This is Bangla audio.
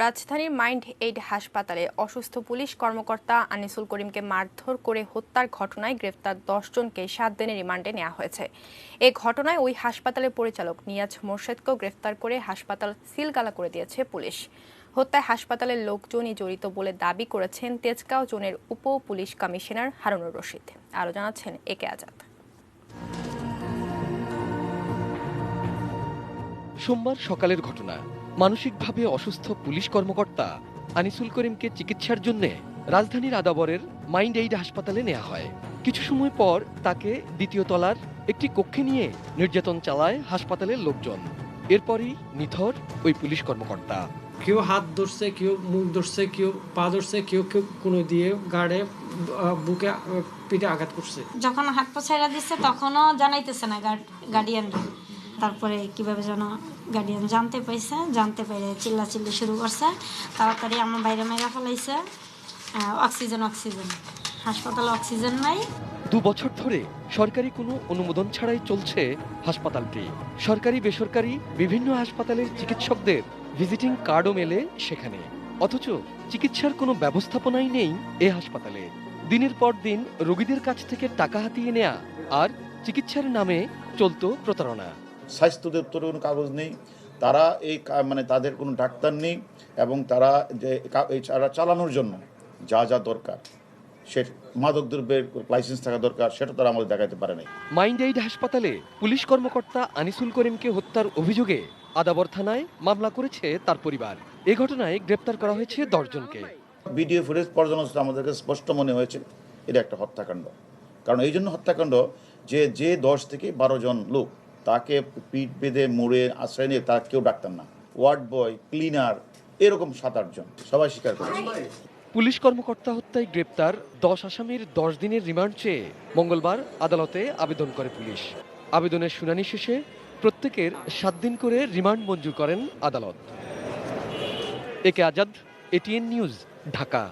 রাজধানীর মাইন্ড এইড হাসপাতালে অসুস্থ পুলিশ কর্মকর্তা আনিসুল করিমকে মারধর করে হত্যার ঘটনায় গ্রেফতার 10 জনকে 7 দিনের রিমান্ডে নেওয়া হয়েছে। এই ঘটনায় ওই হাসপাতালের পরিচালক নিয়াজ মোরশেদকেও গ্রেফতার করে হাসপাতাল সিলগালা করে দিয়েছে পুলিশ। হত্যায় হাসপাতালের লোকজনই জড়িত বলে দাবি করেছেন তেজগাঁও জোনের উপ পুলিশ কমিশনার হারুনুর রশিদ। আরও জানাচ্ছেন একে আজাদ। সোমবার সকালের ঘটনা। মানসিকভাবে অসুস্থ পুলিশ কর্মকর্তা আনিসুল করিমকে চিকিৎসার জন্য রাজধানীর আদাবরের মাইন্ড এইড হাসপাতালে নেওয়া হয়। কিছু সময় পর তাকে দ্বিতীয় তলার একটি কক্ষে নিয়ে নির্যাতন চালায় হাসপাতালের লোকজন। এরপরই নিথর ওই পুলিশ কর্মকর্তা। কেউ হাত ধরছে, কেউ মুখ ধরছে, কেউ পা ধরছে, কেউ কেউ কোনো দিয়ে গাড়ে বুকে পিঠে আঘাত করছে। যখন হাত পা ছেড়ে দিচ্ছে তখনও জানাইতেছে না গার্ডিয়ানরা। তারপরে কিভাবে যেন গার্ডিয়ান জানতে পেরে চিল্লাচিল্লি শুরু করছে। তাড়াতাড়ি আমার বাইরে মেরে ফেলাইছে। অক্সিজেন হাসপাতালে অক্সিজেন নাই। 2 বছর ধরে সরকারি কোনো অনুমোদন ছাড়াই চলছে হাসপাতালটি। সরকারি বেসরকারি বিভিন্ন হাসপাতালের চিকিৎসকদের ভিজিটিং কার্ডও মেলে সেখানে, অথচ চিকিৎসার কোনো ব্যবস্থাপনাই নেই এ হাসপাতালে। দিনের পর দিন রোগীদের কাছ থেকে টাকা হাতিয়ে নেয়া আর চিকিৎসার নামে চলতো প্রতারণা। স্বাস্থ্য দপ্তরের কোনো কাগজ নেই, তারা তাদের কোনো ডাক্তার নেই, এবং তারা যে চালানোর জন্য যা দরকার, সে মাদক দ্রব্যের লাইসেন্স থাকা দরকার, সেটা তারা আমাদের দেখাতে পারে নাই। মাইন্ড এইড হাসপাতালে পুলিশ কর্মকর্তা আনিসুল করিমকে হত্যার অভিযোগে আদাবর থানায় মামলা করেছে তার পরিবার। এ ঘটনায় গ্রেপ্তার করা হয়েছে 10 জনকে। ভিডিও ফুটেজ পর্যালোচনা আমাদেরকে স্পষ্ট মনে হয়েছে এটা একটা হত্যাকাণ্ড। কারণ এই জন্য হত্যাকাণ্ড যে 10 থেকে 12 জন লোক তাকে পিঠ বেঁধে মুড়ে আশ্রয় নিয়ে তার কেউ ডাক্তার না, ওয়ার্ড বয়, ক্লিনার, এরকম 7-8 জন সবাই স্বীকার করেছে। পুলিশ কর্মকর্তা হত্যায় গ্রেপ্তার 10 আসামির 10 দিনের রিমান্ড চেয়ে মঙ্গলবার আদালতে আবেদন করে পুলিশ। আবেদনের শুনানি শেষে প্রত্যেকের 7 দিন করে রিমান্ড মঞ্জুর করেন আদালত। একে আজাদ, এটিএন নিউজ, ঢাকা।